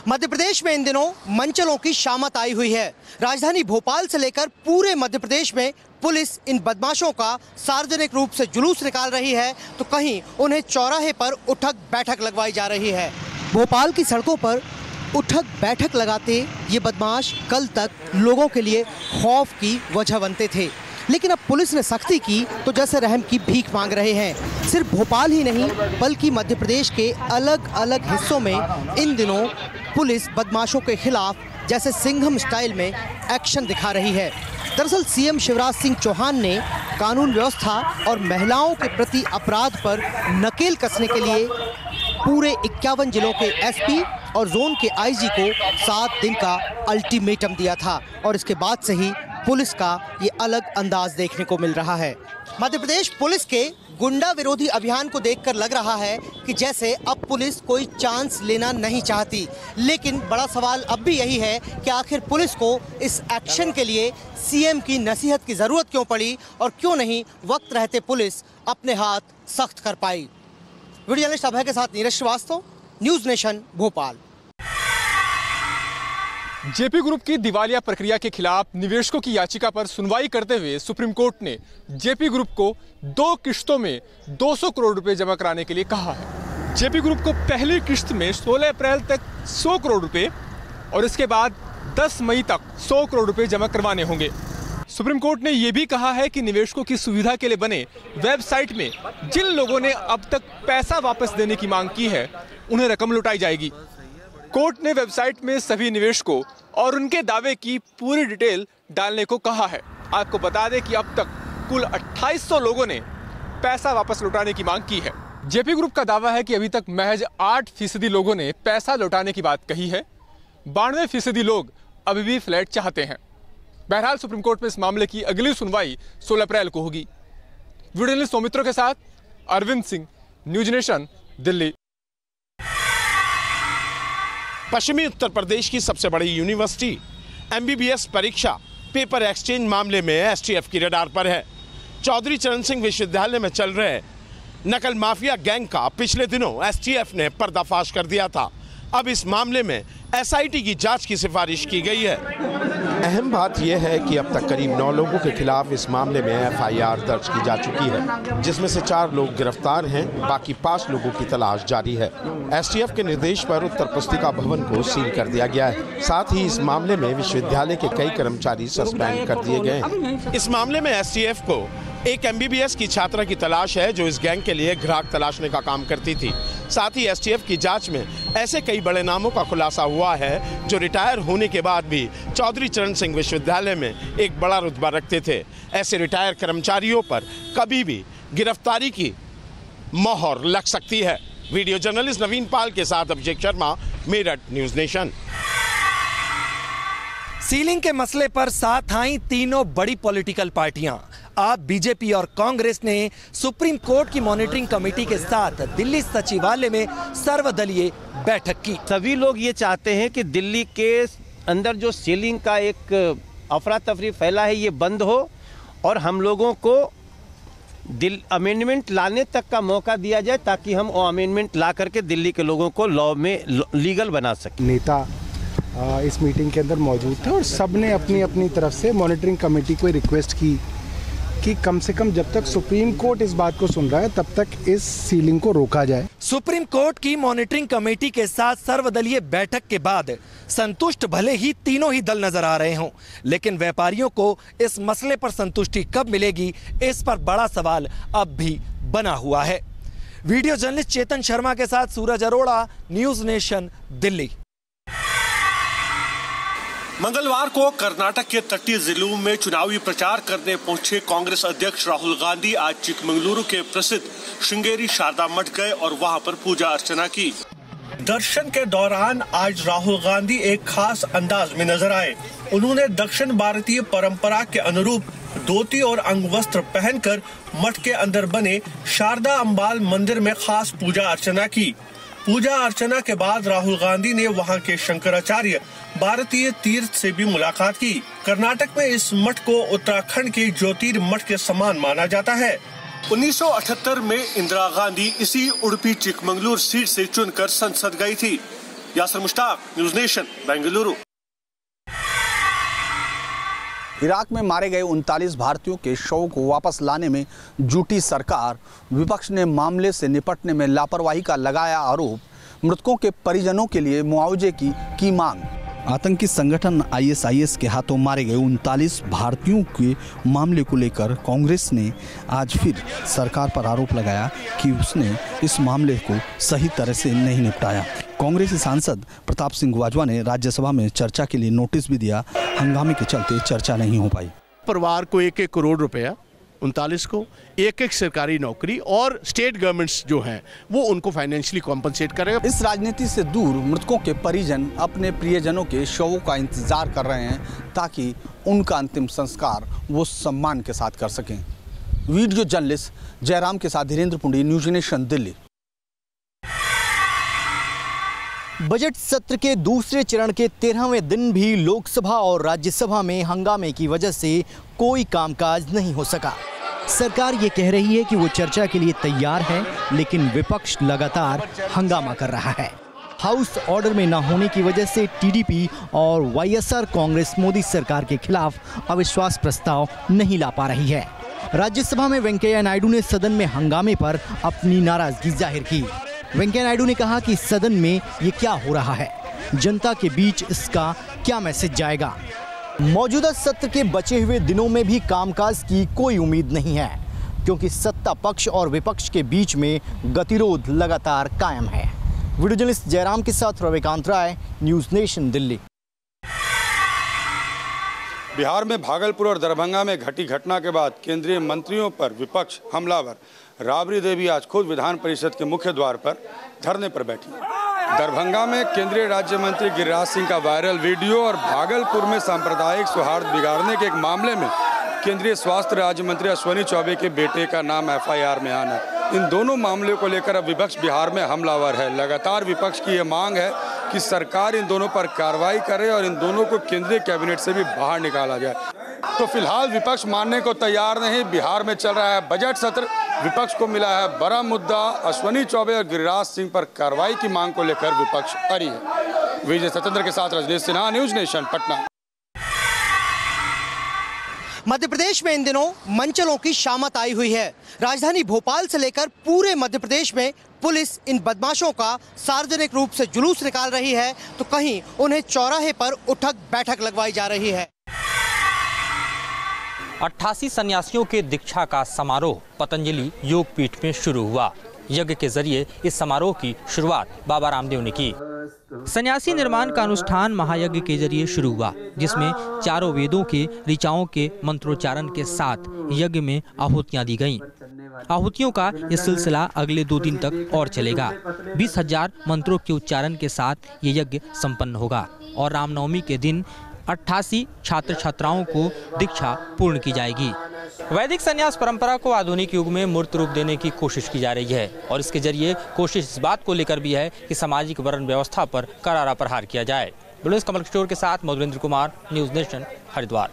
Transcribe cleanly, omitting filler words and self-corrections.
मध्य प्रदेश में इन दिनों मंचलों की शामत आई हुई है। राजधानी भोपाल से लेकर पूरे मध्य प्रदेश में पुलिस इन बदमाशों का सार्वजनिक रूप से जुलूस निकाल रही है, तो कहीं उन्हें चौराहे पर उठक बैठक लगवाई जा रही है। भोपाल की सड़कों पर उठक बैठक लगाते ये बदमाश कल तक लोगों के लिए खौफ की वजह बनते थे, लेकिन अब पुलिस ने सख्ती की तो जैसे रहम की भीख मांग रहे हैं। सिर्फ भोपाल ही नहीं बल्कि मध्य प्रदेश के अलग अलग हिस्सों में इन दिनों पुलिस बदमाशों के खिलाफ जैसे सिंघम स्टाइल में एक्शन दिखा रही है। दरअसल सीएम शिवराज सिंह चौहान ने कानून व्यवस्था और महिलाओं के प्रति अपराध पर नकेल कसने के लिए पूरे 51 जिलों के एसपी और जोन के आईजी को 7 दिन का अल्टीमेटम दिया था और इसके बाद से ही पुलिस का ये अलग अंदाज देखने को मिल रहा है। मध्य प्रदेश पुलिस के गुंडा विरोधी अभियान को देखकर लग रहा है कि जैसे अब पुलिस कोई चांस लेना नहीं चाहती, लेकिन बड़ा सवाल अब भी यही है कि आखिर पुलिस को इस एक्शन के लिए सीएम की नसीहत की जरूरत क्यों पड़ी और क्यों नहीं वक्त रहते पुलिस अपने हाथ सख्त कर पाई। वीडियो जर्नलिस्ट अभय के साथ Neeraj Srivastava, News Nation Bhopal. JP group की दिवालिया प्रक्रिया के खिलाफ निवेशकों की याचिका पर सुनवाई करते हुए सुप्रीम कोर्ट ने जेपी ग्रुप को 2 किश्तों में 200 करोड़ रुपए जमा कराने के लिए कहा है। जेपी ग्रुप को पहली किश्त में 16 अप्रैल तक 100 करोड़ रुपए और इसके बाद 10 मई तक 100 करोड़ रुपए जमा करवाने होंगे। सुप्रीम कोर्ट ने यह भी कहा है कि निवेशकों की सुविधा के लिए बने वेबसाइट में जिन लोगों ने अब तक पैसा वापस देने की मांग की है उन्हें रकम लौटाई जाएगी। कोर्ट ने वेबसाइट में सभी निवेशकों और उनके दावे की पूरी डिटेल डालने को कहा है। आपको बता दें कि अब तक कुल 2800 लोगों ने पैसा वापस लौटाने की मांग की है। जेपी ग्रुप का दावा है कि अभी तक महज 8% लोगों ने पैसा लौटाने की बात कही है। 92% लोग अभी भी फ्लैट चाहते हैं। बहरहाल सुप्रीम कोर्ट में इस मामले की अगली सुनवाई 16 अप्रैल को होगी। वीडियो जर्नलिस्ट सौमित्रों के साथ अरविंद सिंह, न्यूज नेशन, दिल्ली। पश्चिमी उत्तर प्रदेश की सबसे बड़ी यूनिवर्सिटी एमबीबीएस परीक्षा पेपर एक्सचेंज मामले में एसटीएफ की रडार पर है। चौधरी चरण सिंह विश्वविद्यालय में चल रहे नकल माफिया गैंग का पिछले दिनों एसटीएफ ने पर्दाफाश कर दिया था। अब इस मामले में एसआईटी की जांच की सिफारिश की गई है। अहम बात यह है कि अब तक करीब 9 लोगों के खिलाफ इस मामले में एफआईआर दर्ज की जा चुकी है, जिसमें से 4 लोग गिरफ्तार हैं, बाकी 5 लोगों की तलाश जारी है। एसटीएफ के निर्देश पर उत्तर पुस्तिका भवन को सील कर दिया गया है। साथ ही इस मामले में विश्वविद्यालय के कई कर्मचारी सस्पेंड कर दिए गए हैं। इस मामले में एसटीएफ को एक एमबीबीएस की छात्रा की तलाश है जो इस गैंग के लिए ग्राहक तलाशने का काम करती थी। साथ ही एसटीएफ की जांच में ऐसे कई बड़े नामों का खुलासा हुआ है जो रिटायर होने के बाद भी चौधरी चरण सिंह विश्वविद्यालय में एक बड़ा रुतबा रखते थे। ऐसे रिटायर कर्मचारियों पर कभी भी गिरफ्तारी की मोहर लग सकती है। वीडियो जर्नलिस्ट नवीन पाल के साथ Abhishek Sharma, Meerut, news nation. Sealing के मसले पर साथ आई तीनों बड़ी पॉलिटिकल पार्टियां। आप बीजेपी और कांग्रेस ने सुप्रीम कोर्ट की मॉनिटरिंग कमेटी के साथ दिल्ली सचिवालय में सर्वदलीय बैठक की। सभी लोग ये चाहते हैं कि दिल्ली के अंदर जो सीलिंग का एक अफरा तफरी फैला है ये बंद हो और हम लोगों को अमेंडमेंट लाने तक का मौका दिया जाए ताकि हम वो अमेंडमेंट ला करके दिल्ली के लोगों को लॉ में लीगल बना सकें। नेता इस मीटिंग के अंदर मौजूद थे और सब ने अपनी अपनी तरफ से मॉनिटरिंग कमेटी को रिक्वेस्ट की कि कम से कम जब तक सुप्रीम कोर्ट इस बात को सुन रहा है तब तक इस सीलिंग को रोका जाए। सुप्रीम कोर्ट की मॉनिटरिंग कमेटी के साथ सर्वदलीय बैठक के बाद संतुष्ट भले ही तीनों ही दल नजर आ रहे हों, लेकिन व्यापारियों को इस मसले पर संतुष्टि कब मिलेगी, इस पर बड़ा सवाल अब भी बना हुआ है। वीडियो जर्नलिस्ट चेतन शर्मा के साथ सूरज अरोड़ा, न्यूज नेशन, दिल्ली। मंगलवार को कर्नाटक के तटीय जिलों में चुनावी प्रचार करने पहुंचे कांग्रेस अध्यक्ष राहुल गांधी आज चिकमंगलुरु के प्रसिद्ध श्रृंगेरी शारदा मठ गए और वहां पर पूजा अर्चना की। दर्शन के दौरान आज राहुल गांधी एक खास अंदाज में नजर आए। उन्होंने दक्षिण भारतीय परंपरा के अनुरूप धोती और अंगवस्त्र पहनकर मठ के अंदर बने शारदा अम्बाल मंदिर में खास पूजा अर्चना की। पूजा अर्चना के बाद राहुल गांधी ने वहां के शंकराचार्य भारतीय तीर्थ से भी मुलाकात की। कर्नाटक में इस मठ को उत्तराखंड के ज्योतिर्मठ के समान माना जाता है। 1978 में इंदिरा गांधी इसी उडुपी चिकमंगलुरु सीट से चुनकर संसद गई थी। Yasir Mushtaq, News Nation, Bengaluru. Iraq में मारे गए 39 भारतीयों के शवों को वापस लाने में जुटी सरकार। विपक्ष ने मामले से निपटने में लापरवाही का लगाया आरोप। मृतकों के परिजनों के लिए मुआवजे की मांग। आतंकी संगठन ISIS के हाथों मारे गए 39 भारतीयों के मामले को लेकर कांग्रेस ने आज फिर सरकार पर आरोप लगाया कि उसने इस मामले को सही तरह से नहीं निपटाया। कांग्रेसी सांसद प्रताप सिंह वाजवा ने राज्यसभा में चर्चा के लिए नोटिस भी दिया। हंगामे के चलते चर्चा नहीं हो पाई। परिवार को 1-1 करोड़ रुपया, 39 को 1-1 सरकारी नौकरी और स्टेट गवर्नमेंट्स जो हैं वो उनको फाइनेंशियली कॉम्पनसेट करेगा। इस राजनीति से दूर मृतकों के परिजन अपने प्रियजनों के शवों का इंतजार कर रहे हैं ताकि उनका अंतिम संस्कार वो सम्मान के साथ कर सकें। वीडियो जर्नलिस्ट जयराम के साथ Dhirendra Pundi, news nation, Delhi. Budget सत्र के दूसरे चरण के 13वें दिन भी लोकसभा और राज्यसभा में हंगामे की वजह से कोई कामकाज नहीं हो सका। सरकार ये कह रही है कि वो चर्चा के लिए तैयार है, लेकिन विपक्ष लगातार हंगामा कर रहा है। हाउस ऑर्डर में न होने की वजह से TDP और YSR कांग्रेस मोदी सरकार के खिलाफ अविश्वास प्रस्ताव नहीं ला पा रही है। राज्यसभा में वेंकैया नायडू ने सदन में हंगामे पर अपनी नाराजगी जाहिर की। वेंकैया नायडू ने कहा कि सदन में ये क्या हो रहा है, जनता के बीच इसका क्या मैसेज जाएगा। मौजूदा सत्र के बचे हुए दिनों में भी कामकाज की कोई उम्मीद नहीं है, क्योंकि सत्ता पक्ष और विपक्ष के बीच में गतिरोध लगातार कायम है। वीडियो जर्नलिस्ट जयराम के साथ रविकांत राय, न्यूज नेशन, दिल्ली। बिहार में भागलपुर और दरभंगा में घटी घटना के बाद केंद्रीय मंत्रियों पर विपक्ष हमलावर। राबड़ी देवी आज खुद विधान परिषद के मुख्य द्वार पर धरने पर बैठी। दरभंगा में केंद्रीय राज्य मंत्री गिरिराज सिंह का वायरल वीडियो और भागलपुर में सांप्रदायिक सौहार्द बिगाड़ने के एक मामले में केंद्रीय स्वास्थ्य राज्य मंत्री अश्विनी चौबे के बेटे का नाम FIR में आना। इन दोनों मामलों को लेकर अब विपक्ष बिहार में हमलावर है। लगातार विपक्ष की ये मांग है कि सरकार इन दोनों पर कार्रवाई करे और इन दोनों को केंद्रीय कैबिनेट से भी बाहर निकाला जाए। तो फिलहाल विपक्ष मानने को तैयार नहीं। बिहार में चल रहा है बजट सत्र, विपक्ष को मिला है बड़ा मुद्दा। अश्विनी चौबे और गिरिराज सिंह पर कार्रवाई की मांग को लेकर विपक्ष अड़ी है। विजय सत्येंद्र के साथ रजनीश सिन्हा, न्यूज नेशन, पटना। मध्य प्रदेश में इन दिनों मंचलों की शामत आई हुई है। राजधानी भोपाल से लेकर पूरे मध्य प्रदेश में पुलिस इन बदमाशों का सार्वजनिक रूप से जुलूस निकाल रही है, तो कहीं उन्हें चौराहे पर उठक बैठक लगवाई जा रही है। 88 सन्यासियों के दीक्षा का समारोह पतंजलि योग पीठ में शुरू हुआ। यज्ञ के जरिए इस समारोह की शुरुआत बाबा रामदेव ने की। सन्यासी निर्माण का अनुष्ठान महायज्ञ के जरिए शुरू हुआ, जिसमें चारों वेदों के ऋचाओं के मंत्रोच्चारण के साथ यज्ञ में आहुतियां दी गईं। आहुतियों का यह सिलसिला अगले 2 दिन तक और चलेगा। 20,000 मंत्रों के उच्चारण के साथ ये यज्ञ संपन्न होगा और रामनवमी के दिन 88 छात्र छात्राओं को दीक्षा पूर्ण की जाएगी। वैदिक संन्यास परंपरा को आधुनिक युग में मूर्त रूप देने की कोशिश की जा रही है और इसके जरिए कोशिश इस बात को लेकर भी है कि सामाजिक वर्ण व्यवस्था पर करारा प्रहार किया जाए। बुलेस कमल किशोर के साथ मधुरेंद्र कुमार, न्यूज नेशन, हरिद्वार।